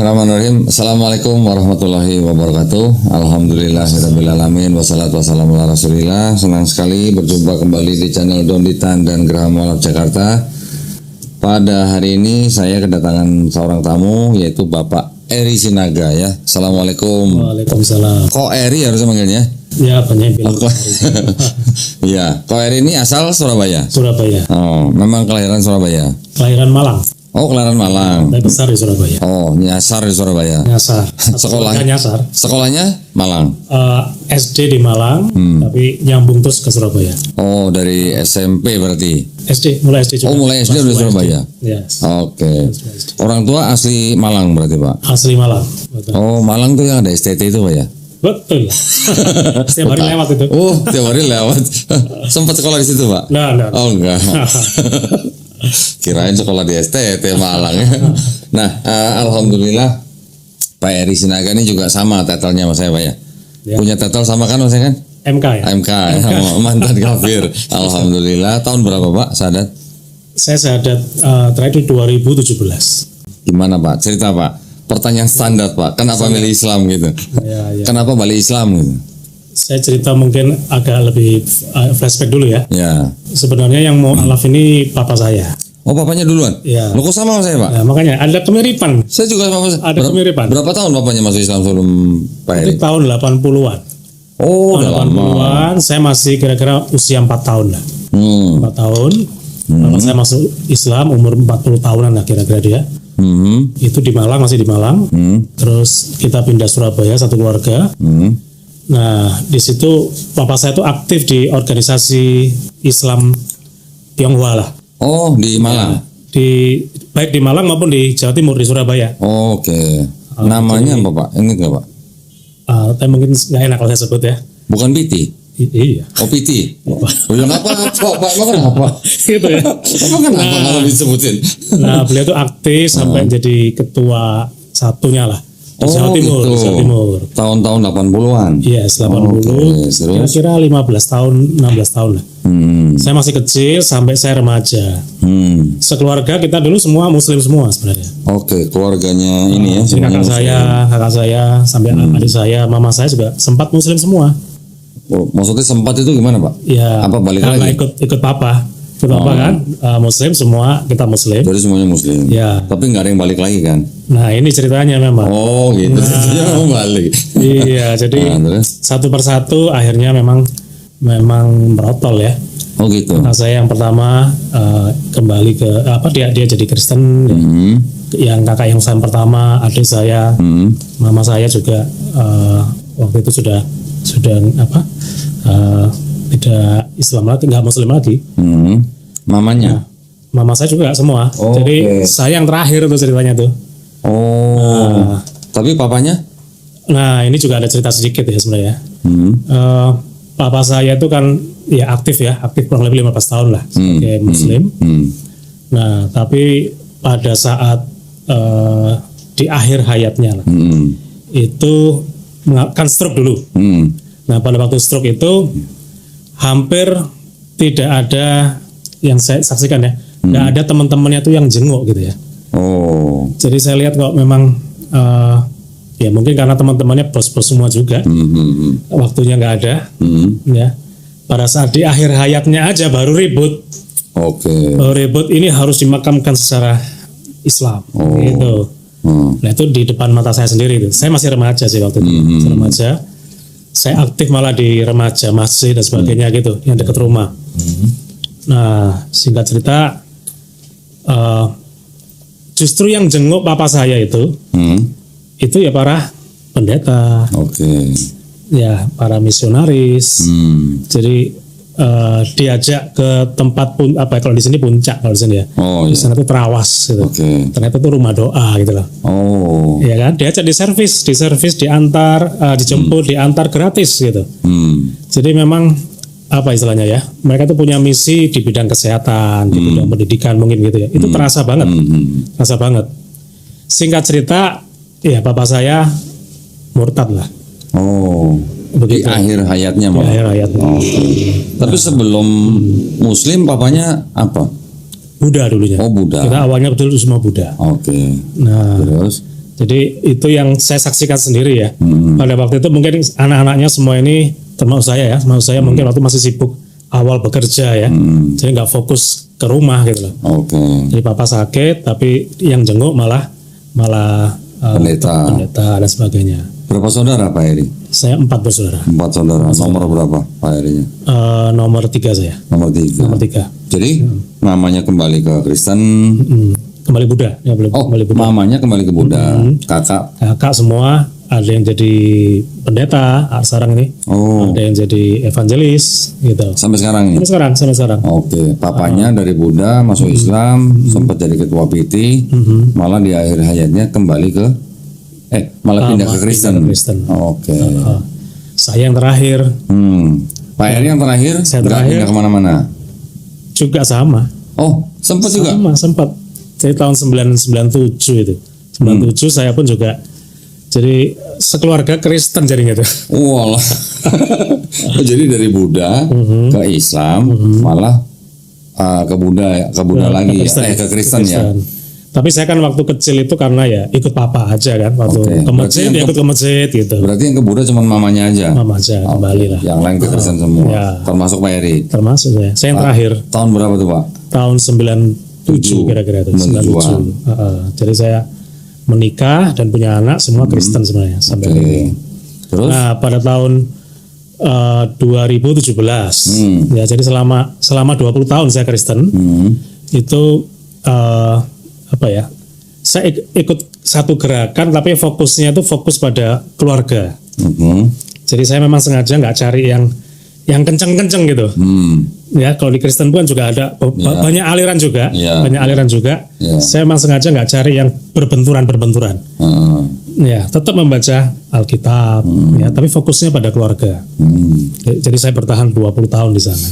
Bismillahirrahmanirrahim. Assalamualaikum warahmatullahi wabarakatuh. Alhamdulillahirrabbilalamin. Wassalatu wassalamu ala rasulillah. Senang sekali berjumpa kembali di channel Donditan dan Geraha Mualaf Jakarta. Pada hari ini saya kedatangan seorang tamu, yaitu Bapak Eri Sinaga ya. Assalamualaikum. Waalaikumsalam. Kok Eri harusnya manggilnya? Ya, banyak bilang. Iya, Kok Eri ini asal Surabaya? Surabaya. Oh, memang kelahiran Surabaya? Kelahiran Malang. Oh, kelahiran Malang. Saya besar di Surabaya. Oh, nyasar di Surabaya. Nyasar. Sekolahnya nyasar. Sekolahnya Malang. SD di Malang, tapi nyambung terus ke Surabaya. Oh, dari SMP berarti. Mulai SD juga. Oh, mulai SD di Surabaya. Yes. Oke. Orang tua asli Malang berarti, Pak. Asli Malang. Betul. Oh, Malang tuh yang ada STT itu, Pak ya? Betul. Setiap hari lewat itu. Oh, tiap hari lewat. Sempat sekolah di situ, Pak? Nah. Oh, enggak. Kirain sekolah di STT Malang. Nah, alhamdulillah Pak Eri Sinaga ini juga sama titelnya mas saya, Pak ya. Punya titel sama kan mas saya kan? MK ya. MK ya, mantan kafir. Alhamdulillah. Tahun berapa Pak sadat? Saya sadat terakhir 2017. Gimana Pak? Cerita Pak. Pertanyaan standar Pak. Kenapa milih Islam gitu? Ya. Kenapa balik Islam gitu? Saya cerita mungkin agak lebih flashback dulu ya. Ya. Sebenarnya yang mau alaf ini papa saya. Oh, papanya duluan? Ya. Lo kok sama saya Pak? Nah, makanya ada kemiripan. Saya juga sama. Ada kemiripan. Berapa tahun papanya masuk Islam sebelum Pak Eri? Itu tahun 80-an. Oh, udah lama. 80-an, saya masih kira-kira usia 4 tahun lah. 4 tahun. Kalau saya masuk Islam umur 40 tahunan lah kira-kira dia. Itu di Malang, masih di Malang. Terus kita pindah Surabaya satu keluarga. Nah, di situ papa saya tuh aktif di organisasi Islam Tionghoa lah. Oh, di Malang. Baik di Malang maupun di Jawa Timur, di Surabaya. Oke. Namanya apa Pak? Ingat nggak Pak? Tapi mungkin nggak enak kalau saya sebut ya. Bukan Piti? Iya. Oh, Piti. Oh, yang apa? Pak, kenapa? Gitu ya. Kenapa kalau disebutin? Nah, beliau tuh aktif sampai jadi ketua satunya lah. Di Jawa Timur, gitu. Di Jawa Timur. Tahun-tahun 80-an? Iya, 80. Kira-kira 15 tahun, 16 tahun lah. Saya masih kecil sampai saya remaja. Sekeluarga kita dulu semua muslim semua sebenarnya. Oke, keluarganya ini ya. Jadi kakak saya, sampai adik saya, mama saya juga sempat muslim semua. Oh, maksudnya sempat itu gimana Pak? Ya, apa balik karena lagi? ikut papa. Kan muslim semua, kita muslim. Jadi semuanya muslim. Ya. Tapi nggak ada yang balik lagi kan? Nah, ini ceritanya memang. Oh gitu. Dia mau balik. Iya, jadi satu persatu akhirnya memang merotol ya. Oh gitu. Nah, saya yang pertama kembali ke dia jadi Kristen. Yang kakak yang saya pertama, adik saya, mama saya juga waktu itu sudah tidak Islam lagi, nggak Muslim lagi. Mamanya? Mama saya juga semua. Jadi saya yang terakhir tuh ceritanya tuh. Oh. Tapi papanya? Nah, ini juga ada cerita sedikit ya sebenarnya. Papa saya itu kan ya aktif kurang lebih 15 tahun lah sebagai Muslim. Nah, tapi pada saat di akhir hayatnya lah, itu kan stroke dulu. Nah, pada waktu stroke itu hampir tidak ada yang saya saksikan ya, nggak ada teman-temannya tuh yang jenguk gitu ya. Oh. Jadi saya lihat kok memang ya mungkin karena teman-temannya bos-bos semua juga, waktunya nggak ada. Ya, pada saat di akhir hayatnya aja baru ribut. Oke. Ribut ini harus dimakamkan secara Islam, gitu. Nah itu di depan mata saya sendiri itu. Saya masih remaja sih waktu itu, remaja. Saya aktif malah di remaja, masjid dan sebagainya gitu, yang dekat rumah. Nah, singkat cerita, justru yang jenguk papa saya itu ya para pendeta, ya para misionaris. Jadi diajak ke tempat kalau di sini puncak kalau di sini ya. Di sana tuh terawas gitu. Ternyata tuh rumah doa gitu loh. Ya kan, diajak di servis, diantar, dijemput, diantar gratis gitu. Jadi memang apa istilahnya ya? Mereka tuh punya misi di bidang kesehatan, di bidang pendidikan mungkin gitu ya. Itu terasa banget. Terasa banget. Singkat cerita, ya papa saya murtad lah. Begitu. Di akhir hayatnya malah. Di akhir hayatnya. Tapi sebelum Muslim papanya apa? Buddha dulunya. Buddha. Kita awalnya betul semua Buddha. Nah, terus Jadi itu yang saya saksikan sendiri ya. Pada waktu itu mungkin anak-anaknya semua ini termasuk saya mungkin waktu masih sibuk awal bekerja ya. Jadi nggak fokus ke rumah gitu loh. Oke. Jadi papa sakit tapi yang jenguk malah Pendeta dan sebagainya. Berapa saudara Pak Heri? Saya 4 bersaudara. 4 saudara. Nomor berapa Pak Herinya? Nomor 3 saya. Nomor 3. Nomor 3. Jadi namanya kembali ke Kristen. Kembali Buddha. Ya, kembali Buddha. Mamanya kembali ke Buddha. Kakak semua ada yang jadi pendeta sekarang ini. Ada yang jadi evangelis gitu. Sampai sekarang ini? Sampai sekarang. Oke. Papanya dari Buddha masuk Islam, sempat jadi ketua PT, malah di akhir hayatnya kembali ke malah pindah ke Kristen. Oke. Saya yang terakhir. Pak Heri yang terakhir? Saya terakhir. Pindah kemana-mana? Juga sama. Oh, sempat juga? Sempat. Saya tahun 97 itu. 97 saya pun juga jadi sekeluarga Kristen jadinya tuh. Walah. Jadi dari Buddha ke Islam malah ke Buddha lagi ke Kristen ya. Tapi saya kan waktu kecil itu karena ya ikut papa aja kan waktu ke masjid ya ikut ke masjid gitu. Berarti yang ke Buddha cuma mamanya aja. Mama aja kembali lah. Yang lain ke Kristen semua. Ya. Termasuk Pak Heri. Termasuk ya. Saya yang terakhir. Tahun berapa tuh Pak? Tahun 97 kira-kira itu. 97. Jadi saya menikah dan punya anak semua Kristen sebenarnya sampai ini. Terus? Nah pada tahun 2017 ya jadi selama 20 tahun saya Kristen itu saya ikut satu gerakan tapi fokusnya itu fokus pada keluarga. Jadi saya memang sengaja nggak cari yang kenceng-kenceng gitu. Ya kalau di Kristen pun juga ada banyak aliran juga, Saya memang sengaja nggak cari yang berbenturan. Ya tetap membaca Alkitab, ya tapi fokusnya pada keluarga. Jadi saya bertahan 20 tahun di sana.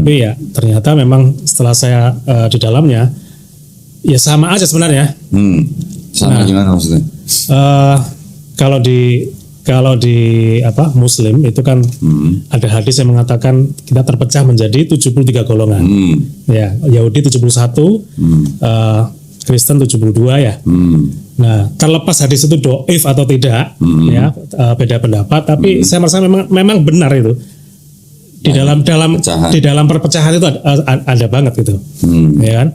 Tapi ya ternyata memang setelah saya di dalamnya ya sama aja sebenarnya. Sama gimana maksudnya? Kalau di Muslim itu kan ada hadis yang mengatakan kita terpecah menjadi 73 golongan. Ya, Yahudi 71, Kristen 72 ya. Nah, terlepas hadis itu doif atau tidak, ya beda pendapat. Tapi saya merasa memang benar itu. Di dalam perpecahan itu ada banget gitu, ya kan?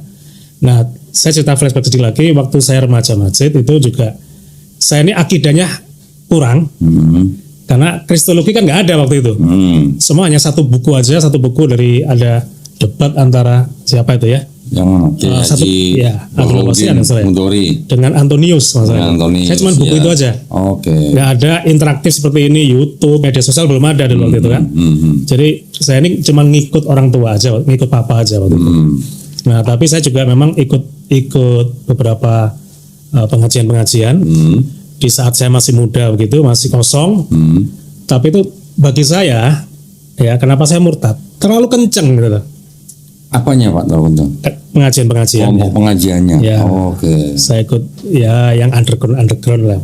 Nah, saya cerita flashback sedikit lagi. Waktu saya remaja masjid itu juga saya ini akidahnya kurang karena kristologi kan nggak ada waktu itu. Semua hanya satu buku dari ada debat antara siapa itu ya? Yang dengan Antonius maksudnya. Saya cuma buku itu aja. Nggak ada interaktif seperti ini, YouTube, media sosial belum ada dulu waktu itu kan. Jadi saya ini cuma ngikut orang tua aja, ngikut papa aja waktu itu. Nah tapi saya juga memang ikut beberapa pengajian di saat saya masih muda begitu, masih kosong. Tapi itu bagi saya ya kenapa saya murtad? Terlalu kenceng gitu. Apanya Pak terlalu kenceng? Pengajian. Kelompok pengajiannya. Ya, saya ikut ya yang underground lah.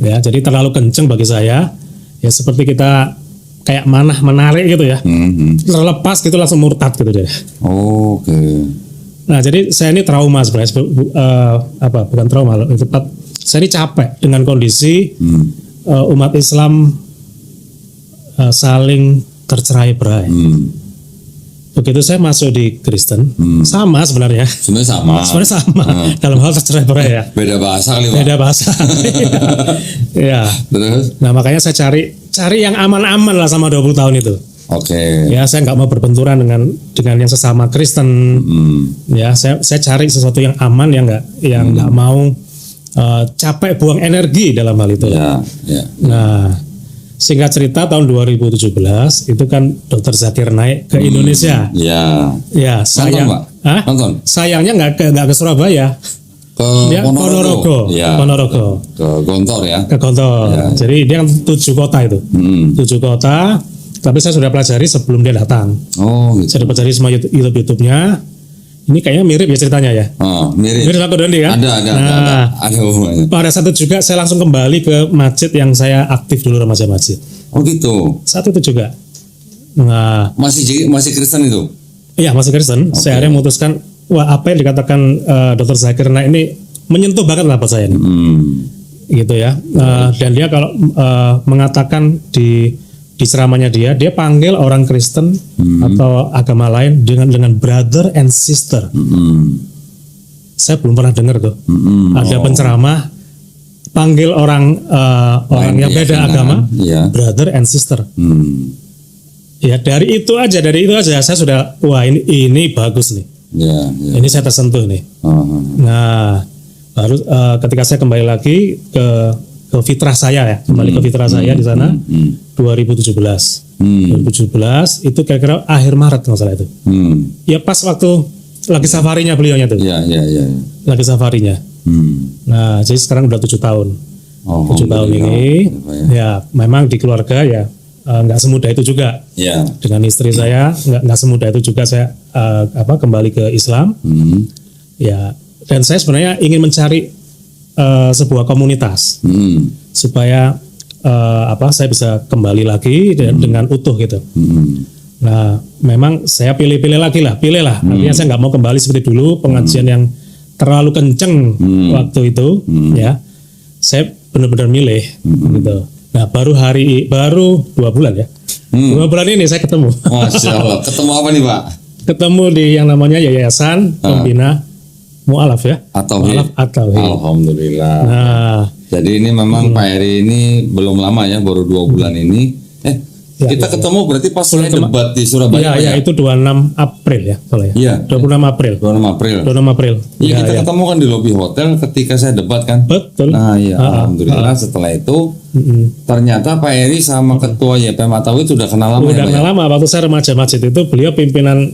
Ya jadi terlalu kenceng bagi saya. Ya seperti kita kayak menarik gitu ya. Terlepas gitu langsung murtad gitu deh. Nah jadi saya ini trauma sebenarnya. Bukan trauma loh. Saya ini capek dengan kondisi umat Islam saling tercerai-berai. Begitu saya masuk di Kristen, sama sebenarnya. Sebenarnya sama. Dalam hal tercerai-berai ya. Beda bahasa kali Pak. Beda bahasa. Ya. Terus? Nah makanya saya cari yang aman-aman lah sama 20 tahun itu. Ya saya nggak mau berbenturan dengan yang sesama Kristen. Ya saya cari sesuatu yang aman yang nggak mau capek buang energi dalam hal itu. Nah singkat cerita tahun 2017 itu kan Dr. Zakir naik ke Indonesia. Ya sayangnya nggak ke Surabaya. Ke Ponorogo. Ke Gontor ya. Ke Gontor. Jadi dia kan 7 kota itu. 7 kota. Tapi saya sudah pelajari sebelum dia datang. Gitu. Saya pelajari semua YouTube-nya. Ini kayaknya mirip ya ceritanya ya. Mirip sama Dondi kan? Ada hubungannya. Pada saat itu juga saya langsung kembali ke masjid yang saya aktif dulu, remaja masjid. Gitu. Saat itu juga. Nah, masih Kristen itu? Iya masih Kristen. Saya akhirnya memutuskan, apa yang dikatakan Dr. Zakir Naik ini menyentuh banget lah buat saya nih. Gitu ya. Dan dia kalau mengatakan di ceramahnya dia panggil orang Kristen atau agama lain dengan brother and sister. Saya belum pernah dengar tuh. Ada penceramah panggil orang yang beda agama, brother and sister. Ya dari itu aja saya sudah wah ini bagus nih. Ini saya tersentuh nih. Nah baru ketika saya kembali lagi ke fitrah saya ya, kembali ke fitrah saya di sana 2017. 2017 itu kira-kira akhir Maret kalau salah itu. Ya pas waktu lagi safarinya beliaunya tuh. Lagi safarinya. Nah jadi sekarang udah 7 tahun. 7 tahun ini ya memang di keluarga ya nggak semudah itu juga. Dengan istri saya nggak semudah itu juga saya kembali ke Islam. Ya dan saya sebenarnya ingin mencari sebuah komunitas supaya saya bisa kembali lagi dengan utuh gitu. Nah memang saya pilih lah. Artinya saya nggak mau kembali seperti dulu pengajian yang terlalu kenceng waktu itu. Ya saya benar-benar milih gitu. Nah baru 2 bulan ya. 2 bulan ini saya ketemu. Masya Allah. Ketemu apa nih Pak? Ketemu di yang namanya Yayasan Pembina Mu'alaf ya. At-Tauhid. Alhamdulillah. Nah jadi ini memang Pak Heri ini belum lama ya, baru 2 bulan ini. Kita ketemu berarti pas debat di Surabaya. Iya, itu 26 April ya, soalnya. Iya. 26 April. 26 April. Iya, kita ketemu kan di lobi hotel ketika saya debat kan. Betul. Nah, iya, alhamdulillah setelah itu ternyata Pak Heri sama ketua YPM At-Tauhid sudah kenal lama. Sudah kenal lama. Waktu saya remaja masjid itu beliau pimpinan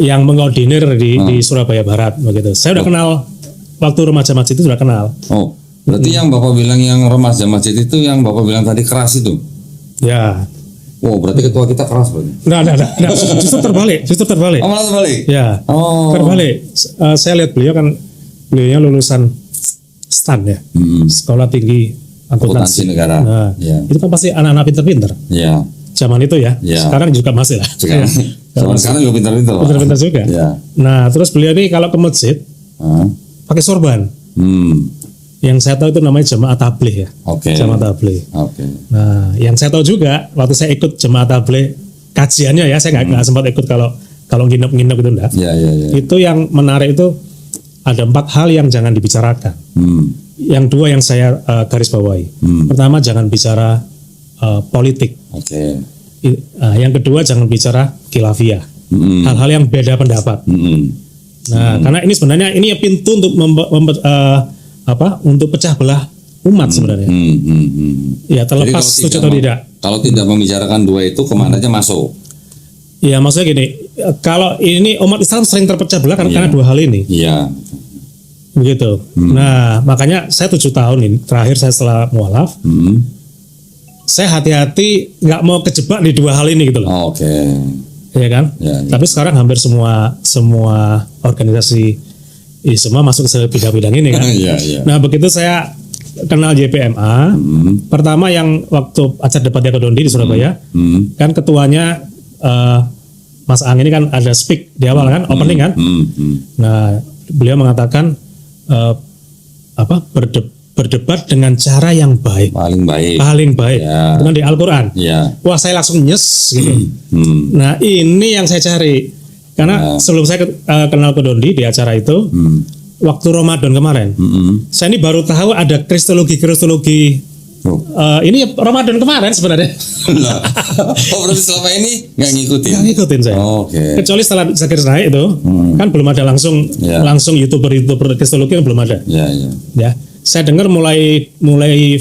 yang mengordinir di Surabaya Barat begitu. Saya udah kenal waktu remaja masjid itu sudah kenal. Oh, berarti yang Bapak bilang yang remaja masjid itu yang Bapak bilang tadi keras itu. Ya. Oh, berarti ketua kita keras berarti. Enggak. Justru terbalik. Oh, malah terbalik. Ya. Oh. Terbalik. Saya lihat beliaunya lulusan STAN ya. Sekolah Tinggi Akuntansi Negara. Nah, itu kan pasti anak-anak pinter-pinter. Iya. Zaman itu ya. Sekarang juga masih lah. Sekarang juga pinter-pinter. Pinter-pinter juga. Ya. Nah, terus beliau ini kalau ke masjid pakai sorban. Yang saya tahu itu namanya jemaah tabligh ya. Jemaah tabligh. Nah, yang saya tahu juga waktu saya ikut jemaah tabligh kajiannya ya, saya nggak sempat ikut kalau nginep itu enggak. Itu yang menarik itu ada 4 hal yang jangan dibicarakan. Yang 2 yang saya garis bawahi. Pertama jangan bicara politik. Yang kedua jangan bicara khilafiyah. Hal-hal yang beda pendapat. Nah, karena ini sebenarnya ini pintu untuk untuk pecah belah umat sebenarnya. Ya terlepas setuju atau tidak. Kalau tidak membicarakan 2 itu kemana aja masuk? Ya maksudnya gini, kalau ini umat Islam sering terpecah belah karena 2 hal ini. Iya. Begitu. Nah makanya saya 7 tahun ini terakhir saya setelah mualaf, saya hati-hati nggak mau kejebak di 2 hal ini gitu loh. Iya kan? Tapi sekarang hampir semua organisasi semua masuk ke bidang-bidang ini kan. Nah begitu saya kenal JPMA, pertama yang waktu acara debat Yakodondi di Surabaya, kan ketuanya Mas Ang ini kan ada speak di awal kan, opening kan. Nah beliau mengatakan berdebat dengan cara yang baik, paling baik, dengan di Al-Quran. Wah saya langsung nyes gitu. Nah ini yang saya cari. Karena sebelum saya kenal Kodondi di acara itu, waktu Ramadan kemarin, saya ini baru tahu ada kristologi. Ini Ramadan kemarin sebenarnya. Berarti selama ini nggak ngikutin? Nggak ngikutin saya. Kecuali setelah Zakir naik itu, kan belum ada langsung youtuber kristologi kan belum ada. Ya. Saya dengar mulai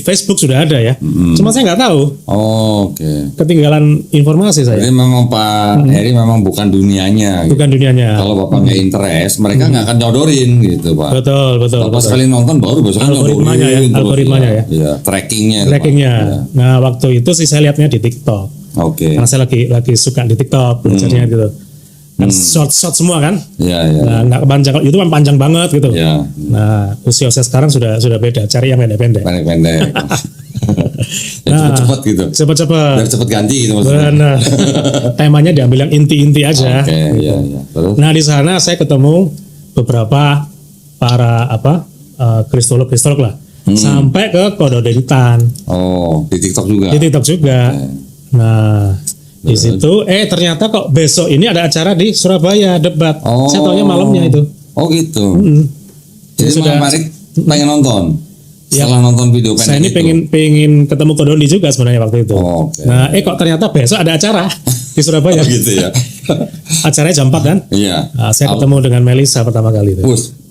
Facebook sudah ada ya. Cuma saya nggak tahu. Ketinggalan informasi saya. Jadi memang Pak Heri memang bukan dunianya. Bukan dunianya. Kalau Bapak nggak interest, mereka nggak akan nyodorin gitu Pak. Betul. Pas sekali nonton baru besok nyodorin. Algoritmanya ya. Trackingnya. Nah waktu itu sih saya lihatnya di TikTok. Karena saya lagi suka di TikTok belajarnya gitu. Kan short semua kan? Nah, nggak kepanjang, itu kan panjang banget gitu. Nah, usia sekarang sudah beda, cari yang pendek-pendek. Cepet-cepet gitu. Cepet-cepet. Biar cepet ganti gitu maksudnya. Benar. Temanya diambil yang inti-inti aja. Terus? Nah, di sana saya ketemu beberapa para kristolog lah. Sampai ke Kododelitan. Oh, di TikTok juga. Di TikTok juga. Nah, di situ ternyata kok besok ini ada acara di Surabaya debat. Saya taunya malamnya itu. Oh gitu. Jadi sudah Marik pengen nonton. Ya, setelah nonton video saya ini pengen ketemu Kodondi juga sebenarnya waktu itu. Nah, kok ternyata besok ada acara di Surabaya. Gitu ya. Acaranya jam 4 kan? Iya. Saya ketemu dengan Melisa pertama kali itu.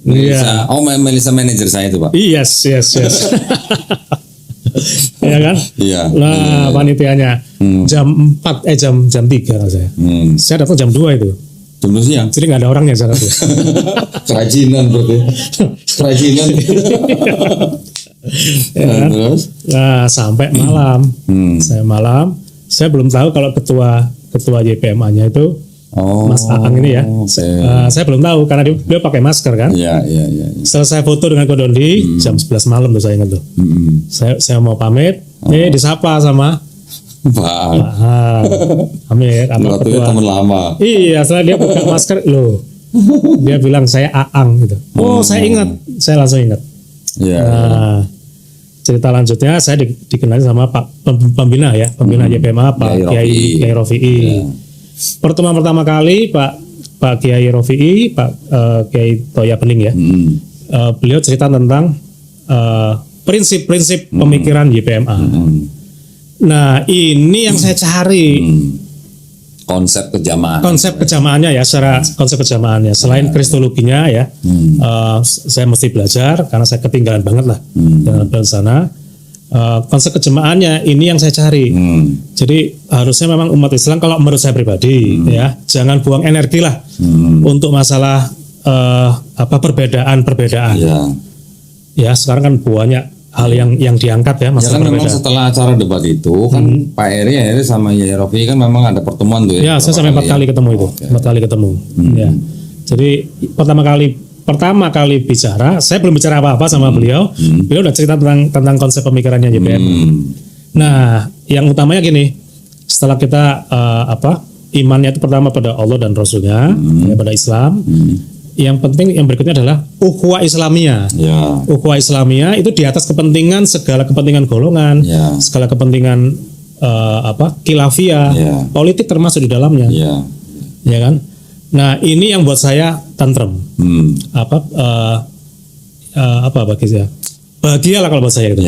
Melisa. Oh, Melisa manajer saya itu, Pak. Yes. Iya kan? Iya. Nah, panitianya jam 4 jam 3 lah saya. Saya datang jam 2 itu. Jam 2 siang. Jadi nggak ada orangnya sana tuh. Kerajinan berarti. Kerajinan. Ya kan? Terus? Nah, sampai malam. Saya belum tahu kalau ketua YPMA-nya itu Mas Aang ini ya. Saya belum tahu karena dia pakai masker kan. Iya. Selesai foto dengan Kodondi jam 11 malam tuh saya ingat tuh. Saya mau pamit, disapa sama Pak Amir, waktu itu teman lama. Iya, setelah dia buka masker loh. Dia bilang saya Aang gitu. Oh, saya ingat. Saya langsung ingat. Iya. Nah, cerita lanjutnya saya dikenali sama Pak Pembina YPMA Pak Kiai Rofi'i. Pertemuan pertama kali Pak Kiai Rofi'i, Pak Kiai Toya Bening ya. Beliau cerita tentang prinsip-prinsip pemikiran YPMA. Nah, ini yang saya cari. Konsep kejamaannya ya, secara konsep kejamaannya. Selain kristologinya ya, saya mesti belajar karena saya ketinggalan banget lah dengan sana. Konsep kejamaannya ini yang saya cari. Jadi harusnya memang umat Islam kalau menurut saya pribadi ya, jangan buang energi lah untuk masalah perbedaan. Ya, sekarang kan banyak hal yang diangkat ya masalah kan memang setelah acara debat itu kan Pak Eri sama Yai Rofi kan memang ada pertemuan tuh ya. Ya, saya sampai 4 kali ketemu itu. 4 kali ketemu. Ya. Jadi pertama kali bicara, saya belum bicara apa-apa sama beliau. Beliau udah cerita tentang konsep pemikirannya YPM. Nah, yang utamanya gini, setelah kita imannya itu pertama pada Allah dan Rasulnya, pada Islam. Yang penting yang berikutnya adalah ukhuwah Islamiyah. Ukhuwah Islamiyah itu di atas segala kepentingan golongan, segala kepentingan khilafiyah, politik termasuk di dalamnya. Ya kan? Nah, ini yang buat saya tentrem. Bagi saya? Bahagialah kalau buat saya gitu.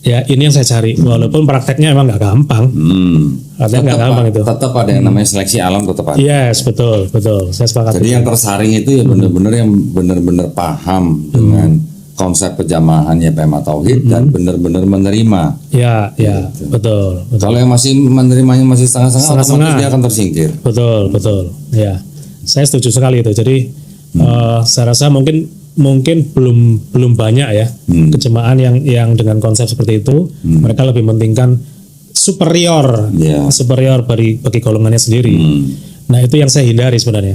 Ya, ini yang saya cari. Walaupun prakteknya emang nggak gampang. Artinya nggak gampang itu. Tetap ada yang namanya seleksi alam, tetap ada. Yes, betul. Saya sepakat. Jadi yang tersaring itu ya benar-benar paham dengan konsep kejamahan YPMA Tauhid dan benar-benar menerima. Ya, betul. Kalau yang masih menerimanya masih setengah-setengah, otomatis dia akan tersingkir. Betul. Ya, saya setuju sekali itu. Jadi saya rasa mungkin belum banyak ya kejemaah yang dengan konsep seperti itu. Mereka lebih mementingkan superior bagi golongannya sendiri. Nah, itu yang saya hindari sebenarnya.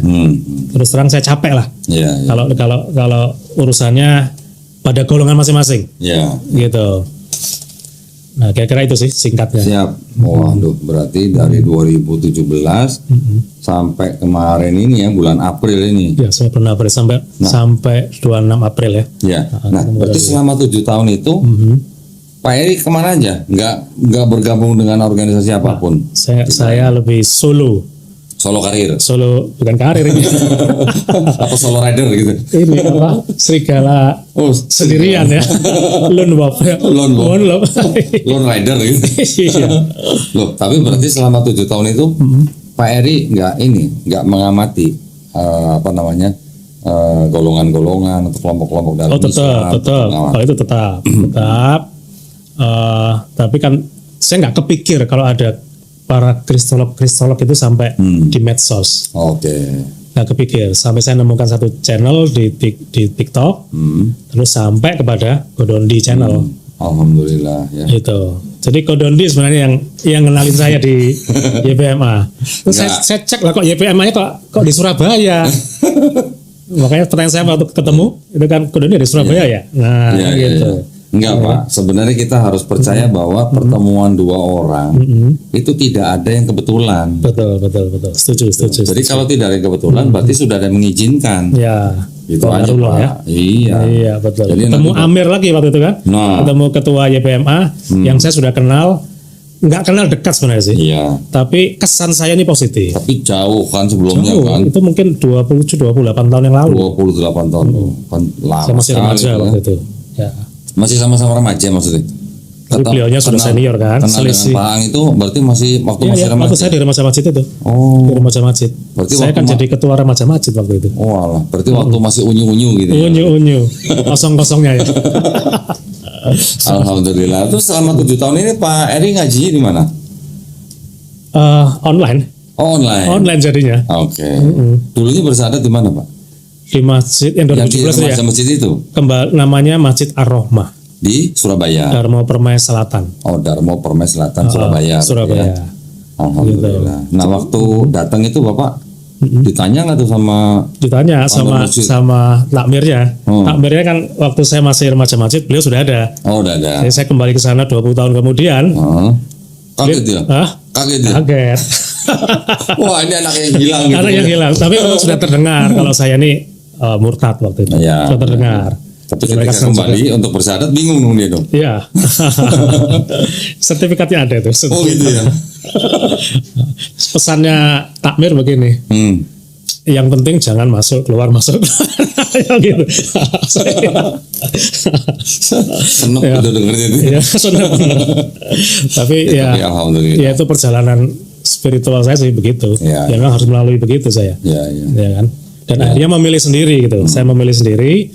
Terus terang saya capek lah. Kalau urusannya pada golongan masing-masing. Gitu. Nah, kira-kira itu sih singkatnya. Siap. Waduh, berarti dari 2017 sampai kemarin ini ya, bulan April ini. Ya, sampai bulan April sampai 26 April ya. Nah, berarti selama 7 tahun itu Pak Eri kemana aja? Nggak bergabung dengan organisasi apapun? Saya lebih solo karir. Bukan karir ini. Atau solo rider gitu. Ini serigala sendirian ya. Lone wolf. Lone rider gitu. Loh, tapi berarti selama 7 tahun itu Pak Eri nggak mengamati golongan-golongan atau kelompok-kelompok dalam Islam. Tetap. Kalau itu tetap. Tapi kan saya nggak kepikir kalau ada para kristolog itu sampai di medsos. Nggak kepikir. Sampai saya nemukan satu channel di TikTok, terus sampai kepada Kodondi channel. Alhamdulillah ya. Itu. Jadi Kodondi sebenarnya yang kenalin saya di YPMA. Terus saya cek lah kok YPMA-nya kok di Surabaya. Makanya pertanyaan saya waktu ketemu itu kan Kodondi di Surabaya ya. Nah, gitu. Enggak Pak, sebenarnya kita harus percaya bahwa pertemuan dua orang itu tidak ada yang kebetulan. Betul. Setuju. Jadi kalau tidak ada yang kebetulan berarti sudah ada yang mengizinkan. Itu aja Komarullah Pak. ya. Iya. Iya betul. Jadi Ketemu nanti- Amir lagi waktu itu kan. Nah. Ketemu ketua YPMA yang saya sudah kenal, nggak kenal dekat sebenarnya sih. Iya. Tapi kesan saya ini positif. Tapi jauh kan sebelumnya Jauh, kan. itu mungkin 27-28 tahun yang lalu. 28 tahun kan lama Saya masih sekali, remaja ya. waktu itu. Ya. Masih sama-sama remaja maksudnya. Tapi beliaunya sudah senior kan, Kenal selisih. dengan Pak Ang itu berarti masih waktu Iya, masih ya, remaja. waktu saya di remaja masjid itu. Oh. Di remaja masjid. Berarti Saya waktu kan jadi ketua remaja masjid waktu itu. Oh alah, berarti waktu masih unyu-unyu gitu ya. Unyu-unyu. Kosong-kosongnya ya. Alhamdulillah. Terus selama 7 tahun ini Pak Eri ngajinya di mana? Online. Oh, online. Online jadinya. Oke. Dulunya bersahadat di mana Pak? Di masjid yang Yang di 2017 ya. remaja masjid itu Namanya Masjid Ar-Rahmah. di Surabaya. Darmo Permai Selatan. Oh, Darmo Permai Selatan Surabaya. Surabaya. Ya. Alhamdulillah. Nah, waktu datang itu Bapak ditanya nggak tuh sama Ditanya Pondok Masjid. sama takmirnya. Hmm. Takmirnya kan waktu saya masih remaja masjid, beliau sudah ada. Oh, udah ada. Jadi saya kembali ke sana 20 tahun kemudian. Kaget ya? Hah? Kaget ya? Kaget. Wah, ini anak yang hilang gitu. Anak yang hilang. Tapi memang sudah terdengar kalau saya ini murtad waktu itu. Iya. Sudah terdengar. Tapi Jadi mereka ketika senang kembali untuk bersyahadat bingung dong dia dong. Iya. Sertifikatnya ada itu. Oh gitu ya. Pesannya takmir begini. Yang penting jangan masuk keluar masuk. Ya gitu. Seneng Ya. udah dengerin itu. Iya, senang. Tapi ya, Tapi alhamdulillah. ya itu perjalanan spiritual saya sih begitu. Ya. Ya memang harus melalui begitu saya. Ya, ya. Ya kan. Dan akhirnya memilih sendiri gitu. Saya memilih sendiri,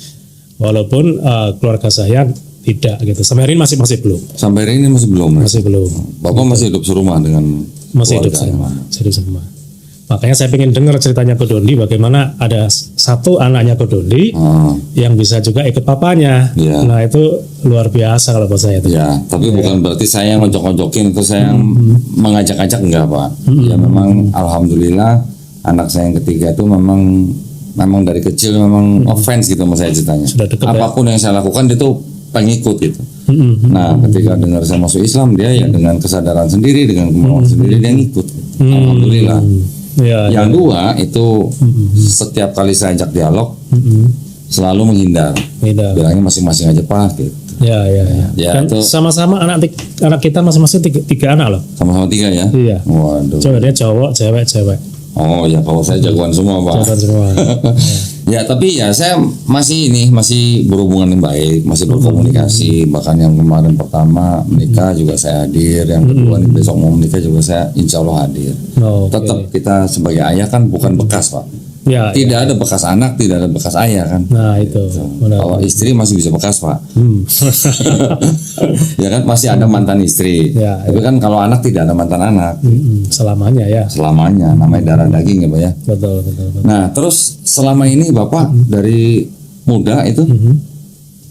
walaupun keluarga saya tidak gitu. Sampai hari ini masih belum, Sampai hari ini masih belum. Ya? masih belum, Bapak masih hidup serumah dengan masih hidup keluarga? sama, masih hidup sama. Makanya saya pengen dengar ceritanya Ko Dondi, bagaimana ada satu anaknya Ko Dondi yang bisa juga ikut papanya. Ya. Nah itu luar biasa kalau buat saya itu. Ya, tapi bukan berarti saya yang ngojok-ngojokin atau saya yang mengajak-ajak enggak Pak. Ya memang alhamdulillah anak saya yang ketiga itu memang dari kecil memang offense gitu sama saya ceritanya. Sudah dekat, ya? Apapun yang saya lakukan dia tuh pengikut gitu. Nah, ketika dengar saya masuk Islam dia ya dengan kesadaran sendiri, dengan kemauan sendiri dia ngikut. Alhamdulillah. Ya, Yang dua itu setiap kali saya ajak dialog selalu menghindar. Beda. Bilangnya masing-masing aja Pak gitu. Ya. Ya, Dan itu sama-sama anak kita masing-masing tiga anak loh. sama-sama 3 ya. Iya. Waduh. Coba dia cowok, cewek. Oh ya, kalau saya jagoan semua Pak. Jawaban semua. Ya tapi ya saya masih berhubungan yang baik, masih berkomunikasi. Bahkan yang kemarin pertama menikah juga saya hadir, yang kedua nih besok mau menikah juga saya insya Allah hadir. Oh, oke. Tetap kita sebagai ayah kan bukan bekas Pak. Ya, Tidak ada bekas anak, tidak ada bekas ayah kan. Nah itu. Benar. Kalau istri masih bisa bekas Pak. Ya kan masih ada mantan istri. Ya, Tapi kan kalau anak tidak ada mantan anak Selamanya ya. selamanya. Namanya darah daging ya Pak ya. Betul. Nah, terus selama ini Bapak dari muda itu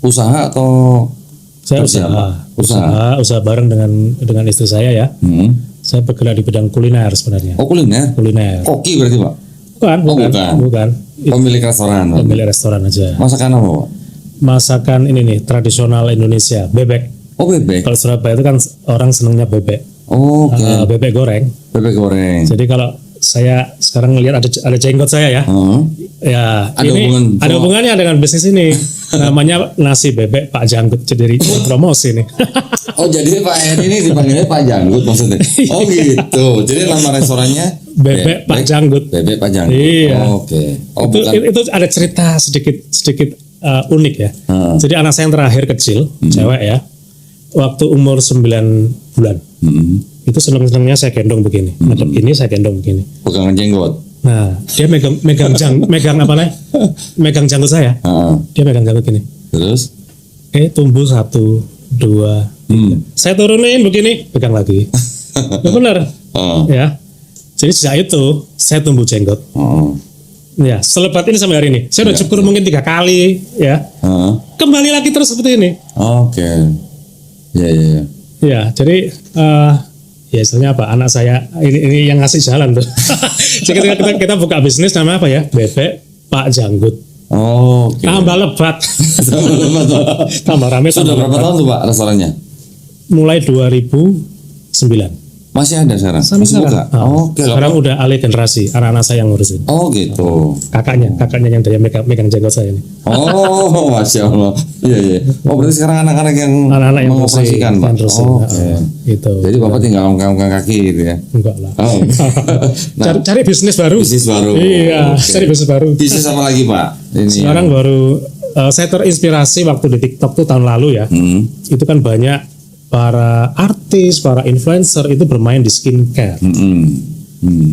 usaha atau Saya kerja, Pak? usaha bareng dengan istri saya ya. Saya bergerak di bidang kuliner sebenarnya. Oh kuliner? Kuliner. Koki berarti Pak? Bukan. Pemilik restoran Pak? Pemilik restoran aja. Masakan apa Pak? Masakan ini nih tradisional Indonesia, bebek. Oh bebek? Kalau Surabaya itu kan orang senangnya bebek. Oh, oke. Bebek goreng. Bebek goreng. Jadi kalau saya sekarang lihat ada jenggot saya ya. Ya, Ada ada hubungannya dengan bisnis ini. Namanya nasi bebek Pak Janggut, jadi promosi nih. Oh jadi Pak Eri ini dipanggilnya Pak Janggut maksudnya? Oh gitu. Jadi nama restorannya Bebek Pak Janggut. Bebek Pak Janggut. Iya. Oh, oke. Oh bukan. Itu ada cerita sedikit unik ya. Jadi anak saya yang terakhir kecil, cewek ya. Waktu umur 9 bulan. Itu seneng-senengnya saya gendong begini. Ngadep gini saya gendong begini. Pegangan jenggot. Nah, dia megang apa nih? Megang janggut saya. Dia megang janggut gini. Terus? Tumbuh 1, 2, 3. Saya turunin begini, pegang lagi. Ya benar. Ya. Jadi sejak itu saya tumbuh jenggot. Ya, selebat ini sampai hari ini. Saya udah cukur mungkin 3 kali, ya. Kembali lagi terus seperti ini. Oke. Ya. Ya, jadi ya istilahnya apa? Anak saya ini yang ngasih jalan tuh. Jadi kita buka bisnis namanya apa ya? Bebek Pak Janggut. Oh, oke. Tambah lebat. Tambah rame. Sudah berapa tahun tuh Pak restorannya? Mulai 2009. Masih ada sekarang? Sampai Masih sekarang. buka? Oke. Sekarang udah alih generasi, anak-anak saya yang ngurusin. Oh gitu. Kakaknya yang dari megang jenggot saya ini. Oh, masya Allah. Iya iya. Oh berarti sekarang anak-anak yang Anak-anak yang mengoperasikan Pak. yang terusin. Oh, oke. Gitu. Jadi Bapak tinggal angkat kaki gitu ya? Enggak lah. Oh. Nah, cari bisnis baru. bisnis baru. Iya, Oke. cari bisnis baru. Bisnis apa lagi Pak? Ini. Sekarang baru saya terinspirasi waktu di TikTok tuh tahun lalu ya. Itu kan banyak para artis, para influencer itu bermain di skincare.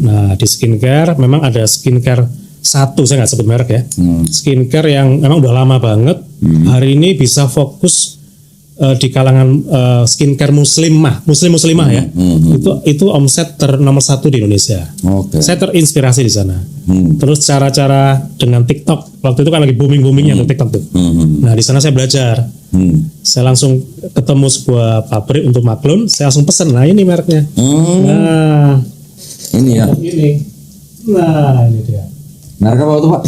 Nah, di skincare memang ada skincare satu, saya nggak sebut merek ya. Skincare yang memang udah lama banget. Hari ini bisa fokus di kalangan skincare muslimah ya. Itu omset nomor 1 di Indonesia. Oke. Saya terinspirasi di sana. Terus cara-cara dengan TikTok, waktu itu kan lagi booming-boomingnya tuh TikTok tuh. Nah di sana saya belajar. Saya langsung ketemu sebuah pabrik untuk maklun, saya langsung pesen. Nah ini mereknya. Nah Ini ya. ini. Nah ini dia. Merek apa tuh Pak?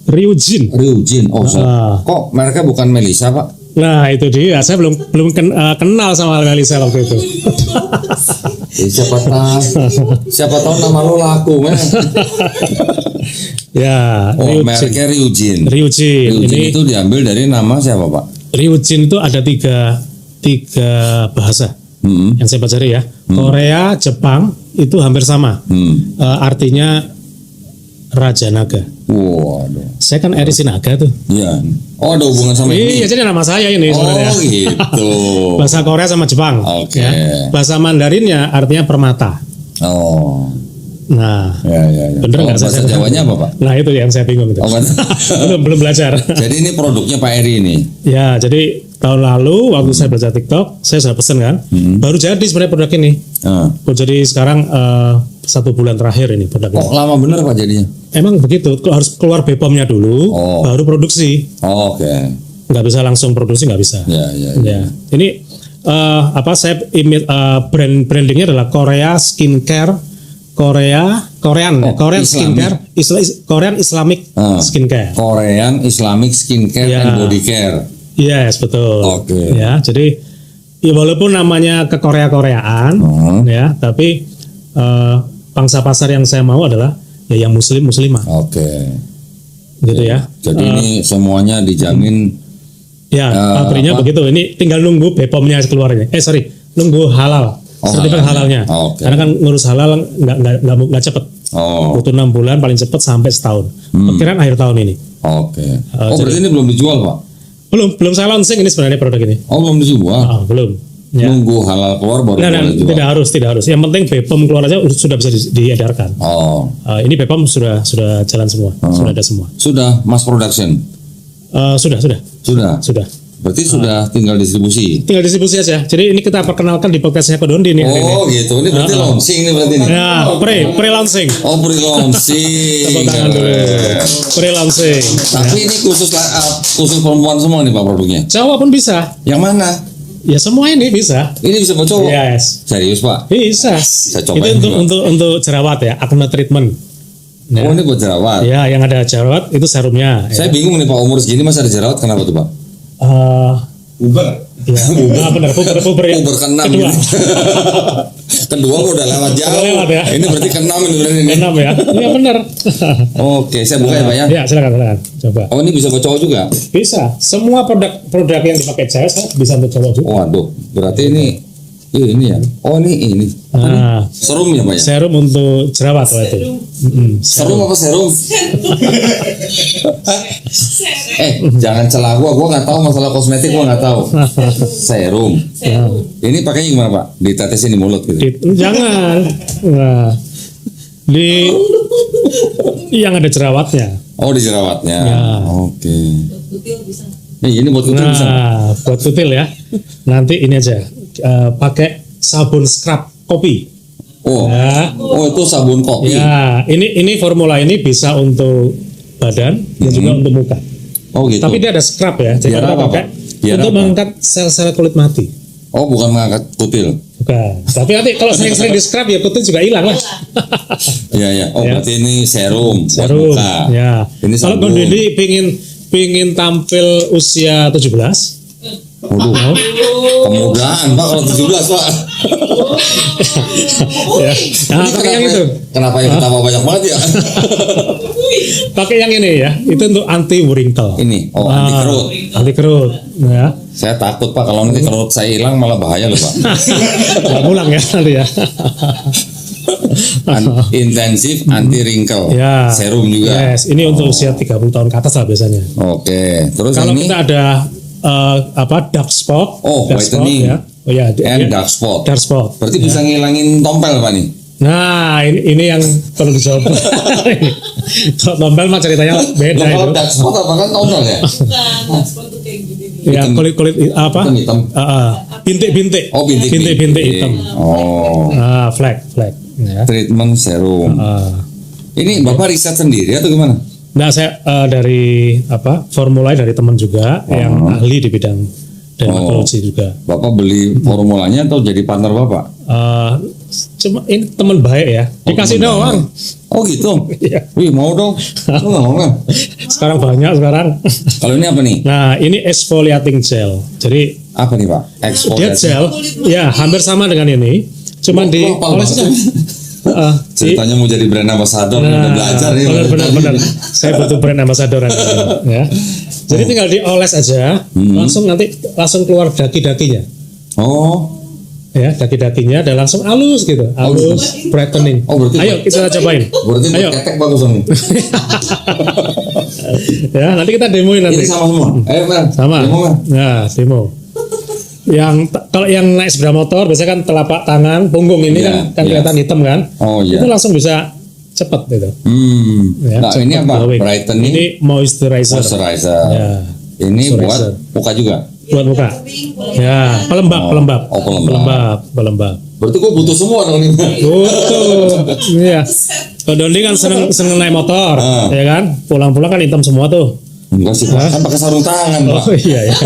Ryujin. Ryujin. Oh, kok mereknya bukan Melisa Pak? Nah itu dia. Saya belum kenal sama Melisa waktu itu. Siapa tahu nama lo laku men. Ya. Oh, mereknya Ryujin. Ryujin. Ini Itu diambil dari nama siapa Pak? Ryujin itu ada tiga bahasa yang saya pelajari ya. Korea, Jepang itu hampir sama. Artinya Raja Naga. Waduh. Saya kan Eri Sinaga tuh. Iya. Oh, ada hubungan sama ini. Iya, jadi nama saya ini sebenarnya. Oh, gitu. Bahasa Korea sama Jepang. Oke. Ya. Bahasa Mandarinnya artinya permata. Oh. Nah, Ya. bener nggak bahasa saya? Jawanya apa Pak? Nah itu yang saya bingung itu. Oh, belum belajar. Jadi ini produknya Pak Eri ini. Ya, jadi tahun lalu waktu saya belajar TikTok, saya sudah pesen kan. Baru jadi sebenarnya produk ini. Baru jadi sekarang 1 bulan terakhir ini produk ini. Kok lama bener Pak jadinya? Emang begitu, harus keluar BPOM-nya dulu, baru produksi. Oh, oke. Nggak bisa langsung produksi, nggak bisa. Ya. Ini saya brandingnya adalah Korea Skincare, Korean Skincare, Korean Islamic Skincare. Korean Islamic Skincare Ya. and Body Care. Yes, betul. Oke. Ya, jadi ya walaupun namanya ke Korea-Koreaan, ya, tapi pangsa pasar yang saya mau adalah ya yang muslimah, Oke. gitu ya. Jadi ini semuanya dijamin. Ya, pabriknya begitu. Ini tinggal nunggu BPOM-nya keluarnya. Nunggu halal, sertifikat halalnya. Oke. Karena kan ngurus halal nggak cepet. Butuh 6 bulan paling cepet sampai setahun. Perkiraan akhir tahun ini. Oke. Berarti ini belum dijual Pak? Belum saya launching ini sebenarnya produk ini. Belum dijual. Belum. Ya. Nunggu halal keluar baru boleh dijual. Tidak harus. Yang penting BPOM keluar aja sudah bisa diedarkan. Ini BPOM sudah jalan semua, sudah ada semua. Sudah mass production. Sudah. Berarti sudah tinggal distribusi. Tinggal distribusi aja. Jadi ini kita perkenalkan di podcastnya Ko Dondi nih. Oh gitu. Ini berarti launching nih berarti nih. Ya, pre-launching. Oh pre-launching. Tepuk tangan dulu. Pre-launching. Tapi ini khusus perempuan semua nih Pak produknya. Cowok pun bisa. Yang mana? Ya semua ini bisa. Ini bisa buat cowok? Yes. Serius Pak? Bisa. Saya coba itu untuk jerawat ya, acne treatment. Oh ini buat jerawat. Ya, yang ada jerawat itu serumnya. Saya bingung nih Pak, umur segini masih ada jerawat, kenapa tuh Pak? Puber. Ya, benar puber ya. Puber ke-6 Kedua. Kedua udah lewat jauh. Lewat ya. Ini berarti ke-6 ini berarti ini. 6 ya. Iya benar. Oke, saya buka ya Pak ya. Ya, silakan. Coba. Oh ini bisa buat cowok juga? Bisa. Semua produk yang dipakai saya bisa untuk cowok juga. Waduh, berarti ini ya. Oh ini. Nah, Serum ya Pak ya? serum untuk jerawat kalau itu. Serum apa serum? Jangan celah gua nggak tahu masalah kosmetik, gua nggak tahu. Serum. Ini pakainya gimana Pak? Ditetesin di mulut gitu? Jangan. Nah, yang ada jerawatnya. Oh di jerawatnya. Ya. Oke. Ini buat kutil bisa. Nah, buat kutil ya. Nanti ini aja. Pakai sabun scrub kopi. Oh itu sabun kopi. Ya, ini formula ini bisa untuk badan dan juga untuk muka. Oh gitu. Tapi dia ada scrub ya. Jadi Biar kita apa, pakai Biar untuk apa? mengangkat sel-sel kulit mati. Oh bukan mengangkat kutil. Bukan. Tapi nanti kalau sering-sering di scrub ya kutil juga hilang lah. Iya. Oh Ya. berarti ini serum. Buat Serum. muka. Ya. Ini Kalau sabun. Bang Dendi pingin tampil usia 17, Waduh, kemudahan Pak kalau 17 Pak. Ya. Nah, pakai yang itu. Kenapa yang pertama banyak banget ya? Pakai yang ini ya. Itu untuk anti wrinkle. Ini, anti kerut. Anti kerut. Ya. Saya takut Pak kalau nanti kerut saya hilang malah bahaya loh Pak. Nggak pulang ya nanti ya. Intensif anti wrinkle. Ya. Serum juga. Yes, ini untuk usia 30 tahun ke atas lah biasanya. Oke, terus Kalau ini kita ada dark spot. Dark spot, whitening. ya. Oh ya, And dark spot. Dark spot. Berarti bisa ngilangin tompel Pak nih. Nah, ini yang perlu dicoba. Kalau tompel mah ceritanya beda Kalau itu. dark spot apa kan tompel ya? Dark spot tuh kayak gini nih. Ya, kulit apa? Hitam. Bintik-bintik. Oh, bintik-bintik. Bintik-bintik hitam. Oh. Flag. Ya. Treatment serum. Ini Bapak riset sendiri atau gimana? Nah, saya dari formula dari teman juga yang ahli di bidang dermatologi juga. Bapak beli formulanya atau jadi partner Bapak? Cuma ini teman baik ya, dikasih teman doang. Oh gitu? Iya. Wih mau dong? Lu nggak mau kan? Sekarang banyak sekarang. Kalau ini apa nih? Nah, ini exfoliating gel. Jadi Apa nih Pak? dia Exfoliating. gel, ya hampir sama dengan ini, cuman di oles aja. Ceritanya mau jadi brand ambassador, udah belajar ya. Benar. Saya butuh brand ambassador ya. Jadi tinggal dioles aja, langsung keluar daki-dakinya. Oh, Ya, daki-dakinya dan langsung halus gitu, halus, brightening. Oh, berarti Ayo kita cobain. berarti Ayo. ketek bagus nih. Ya, nanti kita demoin nanti. Ini sama semua. Ayo Bang. Sama. Demo, Bang. Nah, demo. Kalau yang naik sepeda motor biasanya kan telapak tangan, punggung ini Iya, kan iya. kelihatan hitam kan? Oh iya. Itu langsung bisa cepet gitu. Nah Ya, ini cepet apa? glowing. Brightening. Ini moisturizer. Moisturizer. Ya. Ini buat Moisturizer. muka juga. Buat muka. Ya, pelembab. Oh, pelembab. Berarti gue butuh semua dong nih. Betul. Iya. Kalau Dondi kan seneng naik motor, ya kan? Pulang-pulang kan hitam semua tuh. Enggak sih, Pak. Kan pakai sarung tangan, Pak. Oh iya ya.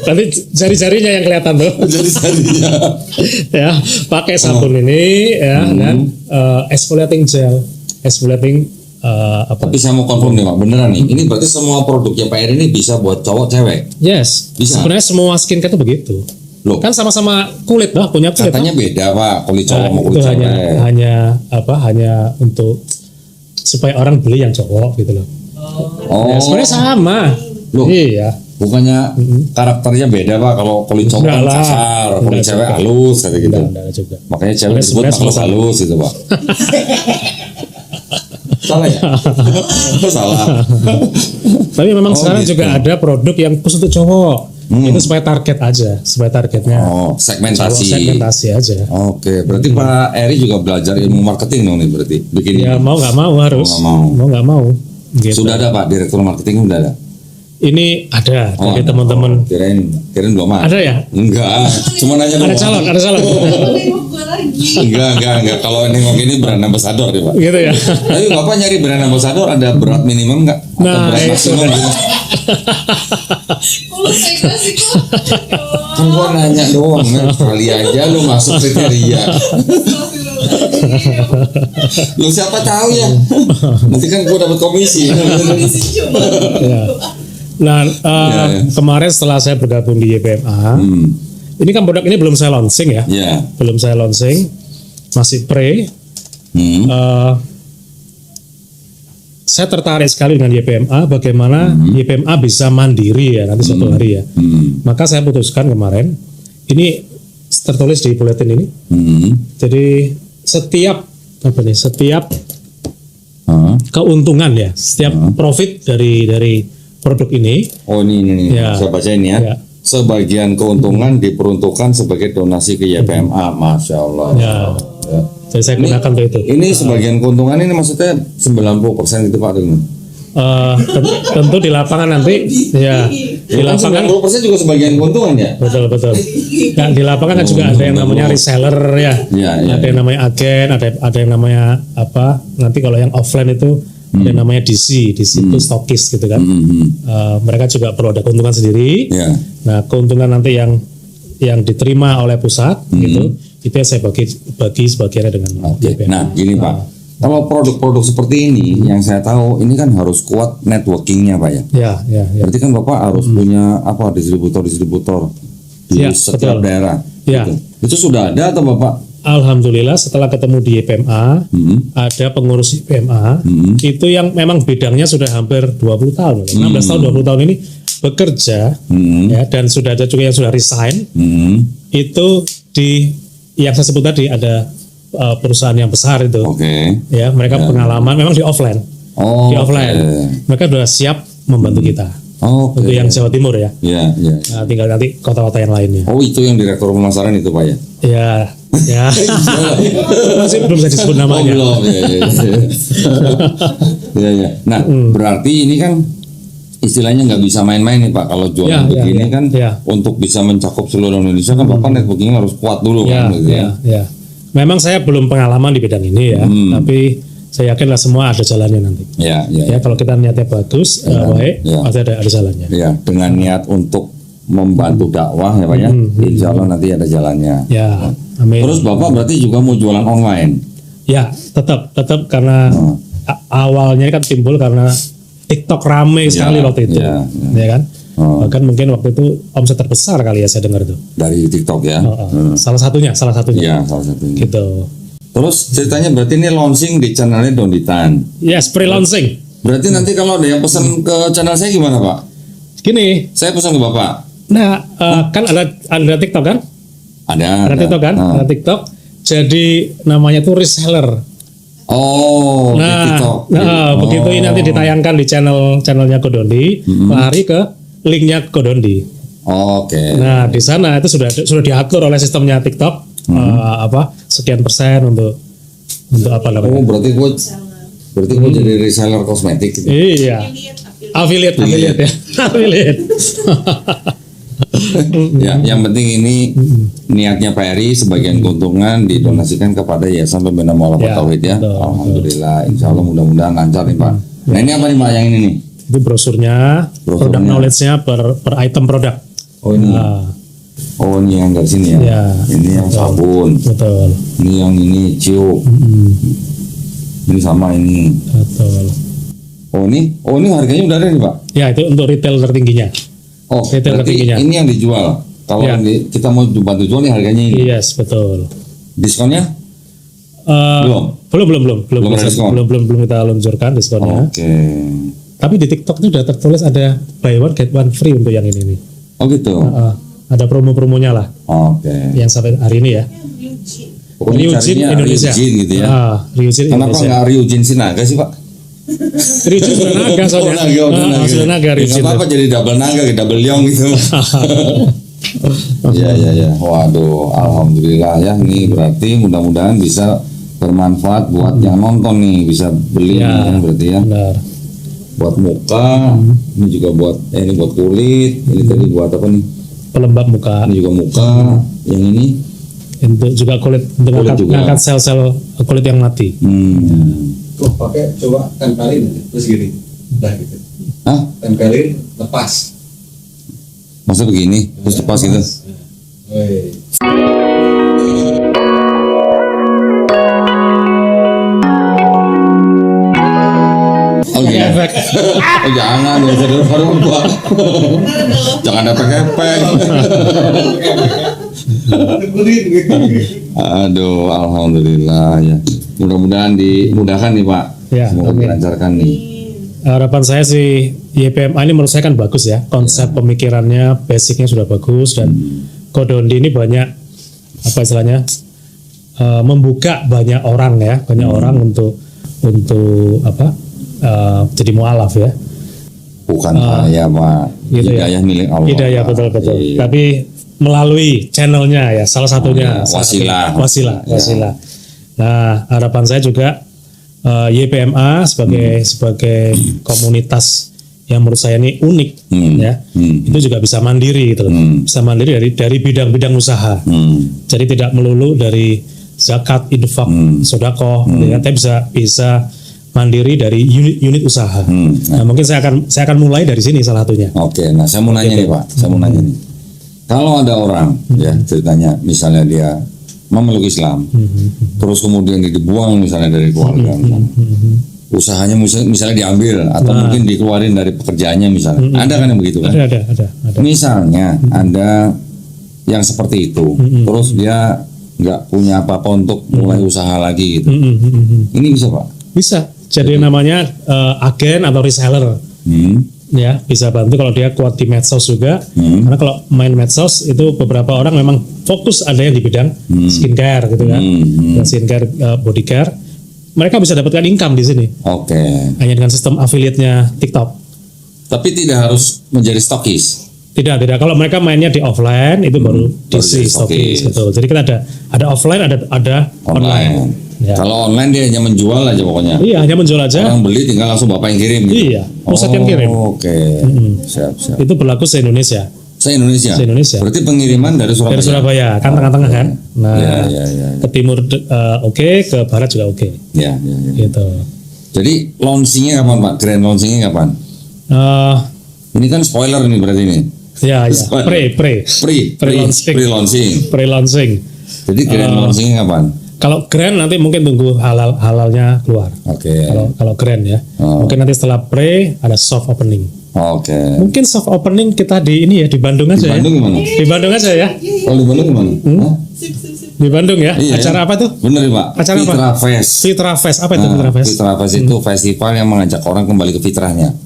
Nanti jari-jarinya yang kelihatan tuh. Jadi jadinya. Ya, pakai sabun ini ya dan exfoliating gel, exfoliating Tapi saya mau confirm nih Pak, beneran nih. Ini berarti semua produknya Pak Eri ini bisa buat cowok cewek. Yes. Bisa. Sebenarnya semua skincare itu begitu. Loh, Kan sama-sama kulit lah, punya kulit. katanya beda Pak, kulit cowok Nah, sama itu kulit cewek. hanya untuk supaya orang beli yang cowok gitu loh. Oh, Ya, sebenarnya sama. Loh. Iya. bukannya karakternya beda Pak. Kalau kulit cowok kan Enggak lah. kasar, kulit Enggak cewek juga. halus kayak gitu. Enggak juga. Makanya cewek Sebenarnya disebut makhluk sama. halus gitu Pak. Salah ya? Salah. Tapi memang Oh, sekarang gitu. juga ada produk yang khusus untuk cowok. Itu supaya target aja, supaya targetnya Oh, segmentasi. segmentasi aja. Oke, berarti Pak Eri juga belajar ilmu marketing dong nih berarti. Bikin Ya ini. mau nggak mau harus. Mau nggak mau. Gitu. Sudah ada Pak direktur marketing udah ada. Ini ada ada. dari teman-teman. Oh, kirain belum ada. Ada ya? Enggak, cuma nanya Ada doang. calon. Nengok gue lagi. Enggak. Kalau nengok ini brand ambassador deh Pak. Gitu ya. Tapi Bapak nyari brand ambassador ada berat minimum nggak? Atau Nah, berat itu. maksimum gitu? Kalau saya kasih kok. Kan gua nanya doang, men. Kali aja lu masuk kriteria. Lu siapa tahu ya? Nanti kan gua dapat komisi. Ya. Nah, Ya. kemarin setelah saya bergabung di YPMA, ini kan produk ini belum saya launching ya. Ya. Belum saya launching, masih pre. Saya tertarik sekali dengan YPMA, bagaimana YPMA bisa mandiri ya nanti suatu hari ya. Maka saya putuskan kemarin, ini tertulis di bulletin ini. Jadi setiap keuntungan ya, setiap profit dari produk ini, Oh ini. Ya. Saya baca ini ya. Ya. Sebagian keuntungan diperuntukkan sebagai donasi ke YPMA. Masya Allah. ya, jadi saya gunakan untuk itu. Ini sebagian keuntungan ini maksudnya 90% itu Pak Dengan. Tentu di lapangan nanti, ya di lapangan 90% juga sebagian keuntungan ya. betul. Nah, di lapangan kan juga ada yang namanya reseller ya, Iya. ada yang namanya agen, ada yang namanya apa? Nanti kalau yang offline itu ada yang namanya DC itu stokis gitu kan. Mereka juga perlu ada keuntungan sendiri. Ya. Nah, keuntungan nanti yang diterima oleh pusat gitu, itu yang saya bagi sebagiannya dengan Oke. YPMA. Nah, gini Pak. Kalau produk-produk seperti ini yang saya tahu ini kan harus kuat networkingnya Pak ya. Ya. Berarti kan Bapak harus punya apa distributor di Ya, setiap betul. daerah. Ya. Gitu. Itu sudah ada atau Bapak? Alhamdulillah setelah ketemu di YPMA, ada pengurus YPMA, itu yang memang bidangnya sudah hampir 20 tahun, 16 tahun, 20 tahun ini bekerja, ya, dan sudah ada juga yang sudah resign, itu di, yang saya sebut tadi ada perusahaan yang besar itu, ya, mereka pengalaman, memang di offline, mereka sudah siap membantu kita. Untuk yang Jawa Timur ya. Nah, tinggal nanti kota-kota yang lainnya. Oh, itu yang direktur pemasaran itu Pak ya? Ya. Masih belum bisa disebut namanya. Oh, belum. Ya. Nah, berarti ini kan istilahnya nggak bisa main-main nih Pak. Kalau jualan begini kan untuk bisa mencakup seluruh Indonesia kan Bapak networking harus kuat dulu kan gitu ya. Memang saya belum pengalaman di bidang ini ya, tapi saya yakin lah semua ada jalannya nanti. Ya, kalau kita niatnya bagus, baik, pasti ada jalannya. Ya, dengan niat untuk membantu dakwah ya Pak ya, insya Allah nanti ada jalannya. Ya, amin. Terus Bapak berarti juga mau jualan online? Ya, tetap karena awalnya kan timbul karena TikTok rame sekali waktu itu, ya kan? Bahkan mungkin waktu itu omset terbesar kali ya saya dengar itu. Dari TikTok ya? Salah satunya. Iya, salah satunya. Gitu. Terus ceritanya berarti ini launching di channelnya Donditan. Yes, pre-launching. Berarti nanti kalau ada yang pesan ke channel saya gimana Pak? Gini. Saya pesan ke Bapak. Nah, kan ada TikTok kan? Ada TikTok kan? Ada TikTok. Jadi namanya tuh reseller. Oh, TikTok. Begitu ini nanti ditayangkan di channelnya Kodondi, lari ke linknya Kodondi. Oke. Nah, di sana itu sudah diatur oleh sistemnya TikTok. Sekian persen untuk apa namanya? Oh, berarti gue jadi reseller kosmetik gitu. Iya. Affiliate ya. Affiliate. Ya, yang penting ini niatnya Pak Eri sebagian keuntungan didonasikan kepada Yayasan Pembina Mualafat Tauhid ya. Alhamdulillah, insya Allah mudah-mudahan lancar nih Pak. Nah ini apa nih Pak yang ini nih? Itu brosurnya. Produk knowledge-nya per item produk. Oh ini. Oh ini yang dari sini ya. Ini yang sabun. Betul. Ini yang ini ciuk. Ini sama ini. Betul. Oh ini harganya udah ada nih Pak? Ya itu untuk retail tertingginya. Oh retail berarti tertingginya. Ini yang dijual. Kalau kita mau bantu jual nih harganya ini. Yes betul. Diskonnya? Belum kita luncurkan diskonnya. Oke. Tapi di TikTok itu sudah tertulis ada buy one get one free untuk yang ini nih. Oh gitu. Ada promo-promonya lah. Oke. Yang sampai hari ini ya. Ryujin Indonesia. Ryujin gitu ya. Ryujin Kenapa Indonesia. nggak Ryujin Sinaga sih Pak? Ryujin sudah naga soalnya. Sudah naga Ryujin. Kenapa jadi double naga, double yong gitu? Ya. Waduh, alhamdulillah ya. Ini berarti mudah-mudahan bisa bermanfaat buat yang nonton nih, bisa beli ya, berarti ya. Benar. Buat muka, ini juga buat ini buat kulit, ini tadi buat apa nih? Pelembab muka. Ini juga muka, yang ini untuk juga kulit untuk ngangkat sel-sel kulit yang mati. Tuh pakai coba tempelin terus gini, udah gitu. Hah? Tempelin lepas. Masa begini terus lepas gitu? Oh iya. Oh jangan, bisa dulu baru Pak. Jangan efek-efek. Aduh, alhamdulillah ya. Mudah-mudahan dimudahkan nih Pak. Ya, semoga dilancarkan nih. Harapan saya sih YPMA ini menurut saya kan bagus ya. Konsep pemikirannya, basicnya sudah bagus dan Kodondi ini banyak apa istilahnya membuka banyak orang ya, banyak orang untuk apa jadi mualaf ya. Bukan ya Pak. Gitu hidayah milik Allah. Hidayah betul. Iya. Tapi melalui channelnya ya, salah satunya wasilah. Nah, harapan saya juga YPMA sebagai komunitas yang menurut saya ini unik ya, itu juga bisa mandiri gitu, bisa mandiri dari bidang-bidang usaha. Jadi tidak melulu dari zakat, infak, sedekah, tapi bisa mandiri dari unit usaha. Nah, mungkin saya akan mulai dari sini salah satunya. Oke, nah saya mau nanya nih Pak, Kalau ada orang ya ceritanya misalnya dia memeluk Islam, terus kemudian dibuang misalnya dari keluarga, misalnya. Usahanya misalnya diambil atau mungkin dikeluarin dari pekerjaannya misalnya, ada kan yang begitu kan? Ada. Misalnya ada yang seperti itu, terus dia nggak punya apa-apa untuk mulai usaha lagi gitu. Ini bisa Pak? Bisa. Jadi namanya agen atau reseller. Ya, bisa bantu kalau dia kuat di medsos juga. Karena kalau main medsos itu beberapa orang memang fokus ada yang di bidang skincare gitu kan. Skincare, body care. Mereka bisa dapatkan income di sini. Oke. Hanya dengan sistem affiliate-nya TikTok. Tapi tidak harus menjadi stokis. Tidak. Kalau mereka mainnya di offline itu baru DC jadi stokis stokis. gitu. Jadi kan ada offline, ada online. Ya. Kalau online dia hanya menjual aja pokoknya. Iya, hanya menjual aja. Orang beli tinggal langsung bapak yang kirim. Gitu. Iya, pusat yang kirim. Oke. Siap. Itu berlaku se-Indonesia. Se-Indonesia. Se-Indonesia. Berarti pengiriman dari Surabaya. Dari Surabaya, kan tengah-tengah kan. Nah, Ya. ke timur oke, ke barat juga oke. Ya. Gitu. Jadi launchingnya kapan Pak? Grand launchingnya kapan? Ini kan spoiler nih berarti ini. Ya. Pre-launching. Pre-launching. Jadi grand launchingnya kapan? Kalau grand nanti mungkin tunggu halalnya keluar. Oke. Kalau grand ya. Mungkin nanti setelah pre ada soft opening. Oke. Mungkin soft opening kita di ini ya di Bandung Di aja Bandung ya. gimana? Di Bandung aja ya. Kalau di Bandung gimana? Hah? Sip. Di Bandung ya. Iya, Acara apa tuh? Bener ya, Pak. Acara apa? Fitra Fest. Fitra Fest. Apa itu Fitra Fest? Fitra Fest itu festival yang mengajak orang kembali ke fitrahnya.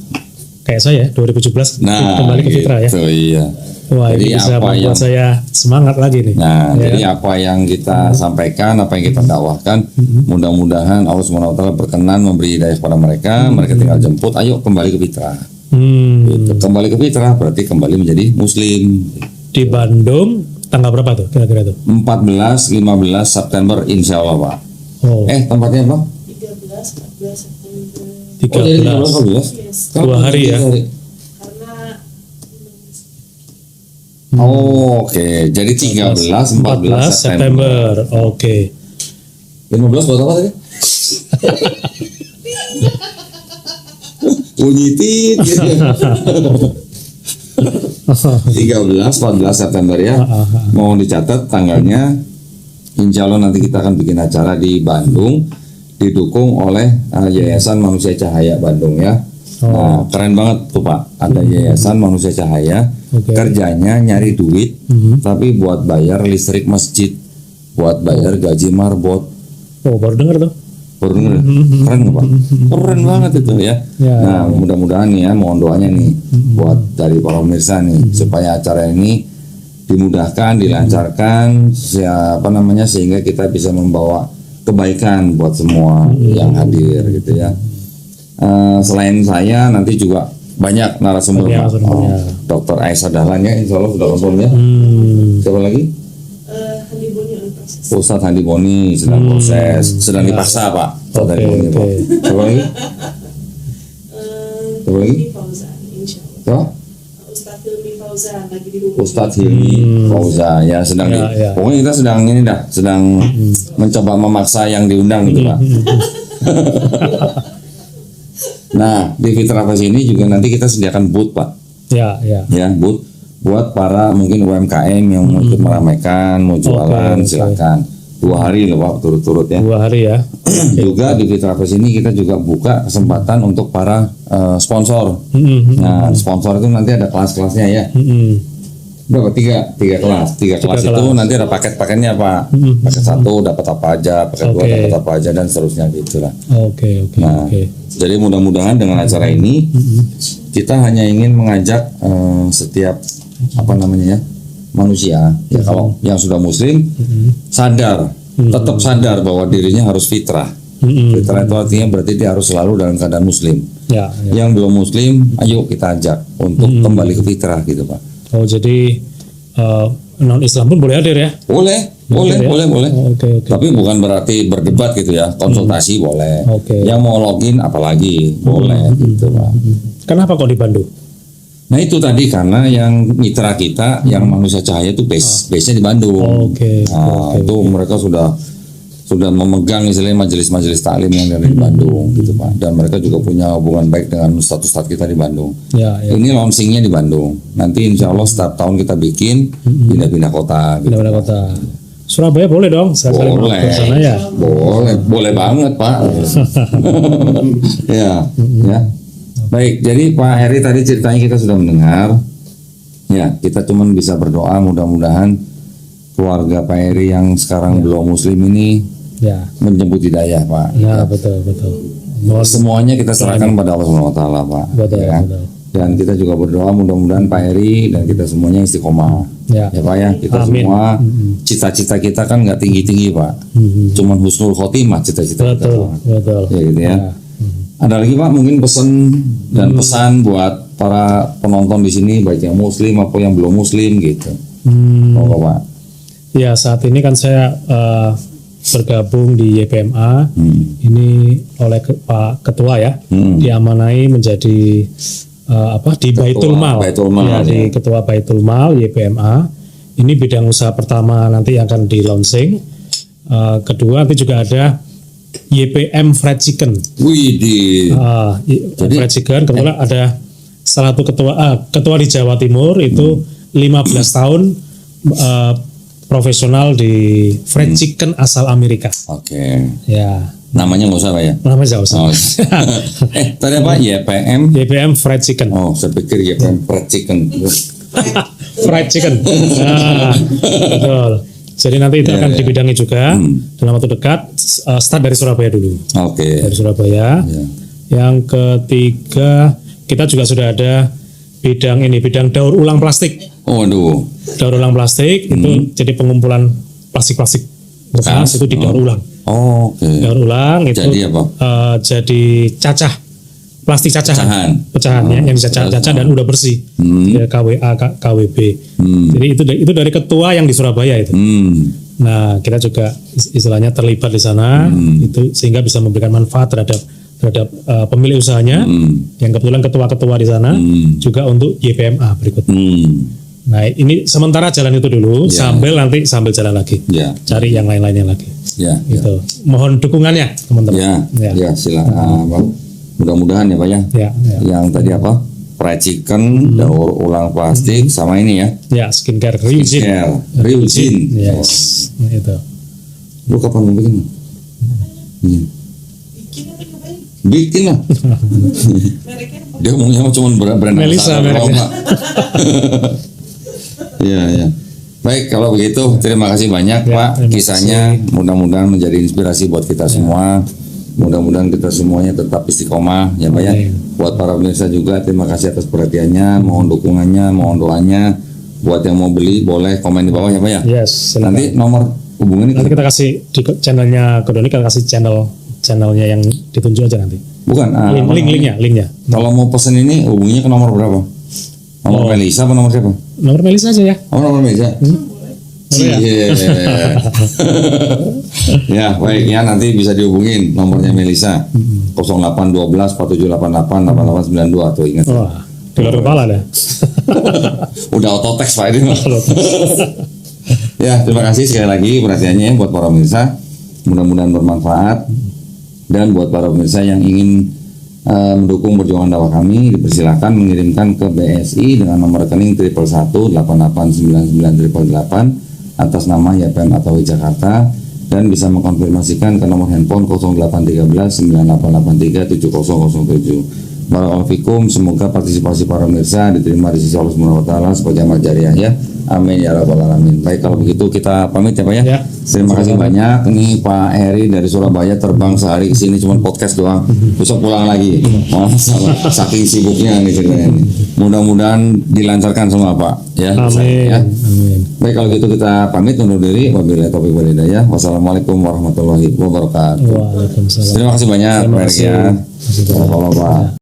Kayak saya 2017 kembali ke Fitra ya. Gitu, iya. Wah, Jadi ini bisa apa membuat yang- saya semangat lagi nih. Nah, Ya. jadi apa yang kita sampaikan, apa yang kita dakwahkan, mudah-mudahan Allah SWT berkenan memberi hidayah kepada mereka, mereka tinggal jemput, ayo kembali ke fitrah. Gitu. Kembali ke fitrah berarti kembali menjadi muslim. Di Bandung tanggal berapa tuh kira-kira tuh? 14-15 September insya Allah Pak. Oh, Tempatnya apa? 13, 14 September. Oh, jadi 13. 14? Yes. 2 hari ya. Karena Oke, jadi 13, 14 September. Oke. 15 buat apa tadi? Bunyi tit gitu. 13, 14 September ya. Mau dicatat tanggalnya. Insya Allah nanti kita akan bikin acara di Bandung, didukung oleh Yayasan Manusia Cahaya Bandung ya. Nah, keren banget tuh Pak. Ada Yayasan Manusia Cahaya. Oke. Kerjanya nyari duit, tapi buat bayar listrik masjid, buat bayar gaji marbot. Oh, baru dengar tuh. Baru denger? Keren nggak Pak? Keren banget itu ya. Ya. Nah, mudah-mudahan nih ya, mohon doanya nih buat dari para pemirsa nih supaya acara ini dimudahkan, dilancarkan, sehingga kita bisa membawa kebaikan buat semua yang hadir gitu ya. Selain saya nanti juga banyak narasumber Banyak Pak. narasumbernya. Dr. Aisyah Dahlan ya, insya Allah sudah confirm ya. Siapa lagi? Handi Boni on proses. Ustadz Handi Boni sedang proses, sedang dipaksa Pak. Ustadz Handi Boni Pak. Siapa lagi? Siapa lagi? Hilmi Fauzan, insya Allah. Siapa? Ustadz Hilmi Fauzan lagi dihubungi. Ustadz Hilmi Fauzan ya sedang Ya. pokoknya kita sedang mencoba memaksa yang diundang gitu Pak. Nah di Fitra Fest ini juga nanti kita sediakan booth Pak, Ya. ya booth buat para mungkin UMKM yang mau ikut meramaikan, mau jualan Oke. silakan. 2 hari loh Pak turut-turut ya. 2 hari ya. Juga di Fitra Fest ini kita juga buka kesempatan untuk para sponsor. Nah sponsor itu nanti ada kelas-kelasnya ya. Berapa? Tiga kelas. Tiga kelas itu kelas. nanti ada paket-paketnya Pak. Paket 1 dapat apa aja, paket 2 Oke. dapat apa aja dan seterusnya gitu lah. Oke. Nah, jadi mudah-mudahan dengan acara ini kita hanya ingin mengajak setiap manusia ya kalau yang sudah muslim sadar, tetap sadar bahwa dirinya harus fitrah. Fitrah itu artinya berarti dia harus selalu dalam keadaan muslim. Ya. Yang belum muslim, ayo kita ajak untuk kembali ke fitrah gitu Pak. Oh, jadi non Islam pun boleh hadir ya? Boleh. Oh, oke. Tapi bukan berarti berdebat gitu ya, konsultasi boleh. Oke. Yang mau login apalagi boleh gitu Pak. Kenapa kok di Bandung? Nah itu tadi karena yang mitra kita yang Manusia Cahaya itu base-nya di Bandung. Oke. Nah, itu mereka sudah memegang istilahnya majelis-majelis taklim yang dari Bandung gitu Pak. Dan mereka juga punya hubungan baik dengan ustadz-ustadz kita di Bandung. Ya. Ini launchingnya di Bandung. Nanti insya Allah setiap tahun kita bikin pindah-pindah kota. Gitu. Pindah-pindah kota. Surabaya boleh dong, sekali-kali Boleh. ke sana ya. Boleh banget Pak. Ya, ya. Baik, jadi Pak Heri tadi ceritanya kita sudah mendengar. Ya, kita cuman bisa berdoa mudah-mudahan keluarga Pak Heri yang sekarang belum Muslim ini Ya, menjemput hidayah Pak. ya betul. Mohon Semuanya kita serahkan pada Allah Subhanahu wa taala, Pak. Betul, Ya. betul. Dan kita juga berdoa mudah-mudahan Pak Heri dan kita semuanya istiqomah. Ya. Pak ya, kita Amin. semua cita-cita kita kan nggak tinggi-tinggi Pak. Cuman husnul khotimah cita-cita kita. Betul, Pak. betul. Ya gitu ya. Ada lagi Pak mungkin pesan dan pesan buat para penonton di sini baik yang Muslim maupun yang belum Muslim gitu. Monggo Pak. Ya, saat ini kan saya bergabung di YPMA. Ini oleh Pak Ketua ya, diamanai menjadi di Baitul Mal. Baitul Mal, Ya, di ya. Ketua Baitul Mal YPMA. Ini bidang usaha pertama nanti yang akan di launching. Kedua nanti juga ada YPM Fried Chicken. Wih di Jadi- Fried Chicken kebetulan ada salah satu ketua di Jawa Timur itu 15 tahun profesional di fried chicken asal Amerika. Oke. Ya, Namanya nggak usah Pak ya. namanya jauh. Oh. Tadi apa? YPM. YPM Fried Chicken. Oh, saya pikir YPM Fried Chicken. Fried Chicken. Nah, betul. Jadi nanti itu akan dibidangi juga dalam waktu dekat. Start dari Surabaya dulu. Oke. Dari Surabaya. Ya. Yang ketiga kita juga sudah ada bidang daur ulang plastik. Oh, aduh. Daur ulang plastik itu jadi pengumpulan plastik-plastik bekas itu didaur ulang. Oh, oke. Daur ulang itu Jadi apa? Jadi cacah plastik cacahan, pecahannya yang dicacah-cacah dan udah bersih. Ya, KWA, KWB. Jadi itu dari ketua yang di Surabaya itu. Nah, kita juga istilahnya terlibat di sana itu sehingga bisa memberikan manfaat terhadap pemilik usahanya yang kebetulan ketua-ketua di sana juga untuk YPMA berikutnya. Nah, ini sementara jalan itu dulu sambil jalan lagi. Ya. Cari yang lain-lainnya lagi. Ya. Gitu. Mohon dukungannya, teman-teman. Ya, silakan. Bang. Mudah-mudahan ya, Pak ya. Ya. Yang tadi apa? Fried chicken, daur ulang plastik sama ini ya. Ya, skincare Ryujin. Ryujin. Yes. Nah, itu. Lu kapan mau bikin? Bikin apa ngapain? Bikin lah. Mereknya apa? Dia ngomongnya cuma brand Melisa asal, mereknya. Pak. Iya. Baik, kalau begitu terima kasih banyak Ya, Pak terima kisahnya. Mudah-mudahan menjadi inspirasi buat kita semua. Mudah-mudahan kita semuanya tetap istiqomah ya Pak ya. Amin. Buat para pemirsa juga terima kasih atas perhatiannya, mohon dukungannya, mohon doanya. Buat yang mau beli boleh komen di bawah ya Pak ya. Yes, silakan. Nanti nomor hubungan Nanti itu kita kasih di channelnya Kodoni, kita kasih channelnya yang ditunjuk aja nanti. bukan Linknya. Kalau mau pesen ini hubunginya ke nomor berapa? Nomor Melisa apa nomor siapa? Nomor Melisa aja ya. Oh, nomor Melisa. Boleh ya? Iya. Ya, baik ya nanti bisa dihubungin nomornya Melisa 0812 4788 8892 tuh ingat. Wah, di luar kepala dah. Udah auto text Pak ini. Ya, terima kasih sekali lagi perhatiannya buat para pemirsa. Mudah-mudahan bermanfaat. Dan buat para pemirsa yang ingin mendukung perjuangan dakwah kami, dipersilakan mengirimkan ke BSI dengan nomor rekening 111889988 atas nama YPM atau Jakarta dan bisa mengkonfirmasikan ke nomor handphone 0813 9883 7007. Barakallahu fikum, semoga partisipasi para pemirsa diterima di sisi Allah Subhanahu wa taala sebagai amal jariah ya. Amin ya rabbal alamin. Baik, kalau begitu kita pamit ya Pak ya. Ya. Terima kasih banyak. Ini Pak Heri dari Surabaya terbang sehari ke sini cuma podcast doang. Besok pulang lagi. Saking sibuknya nih ceritanya ini. Mudah-mudahan dilancarkan semua Pak ya. Amin. Ya. Amin. Baik, kalau gitu kita pamit undur diri. Wabillahi taufiq wal hidayah. Wassalamualaikum warahmatullahi wabarakatuh. Waalaikumsalam. Terima kasih banyak Terima Pak Heri kasih. ya. Terima kasih. Bapak-bapak.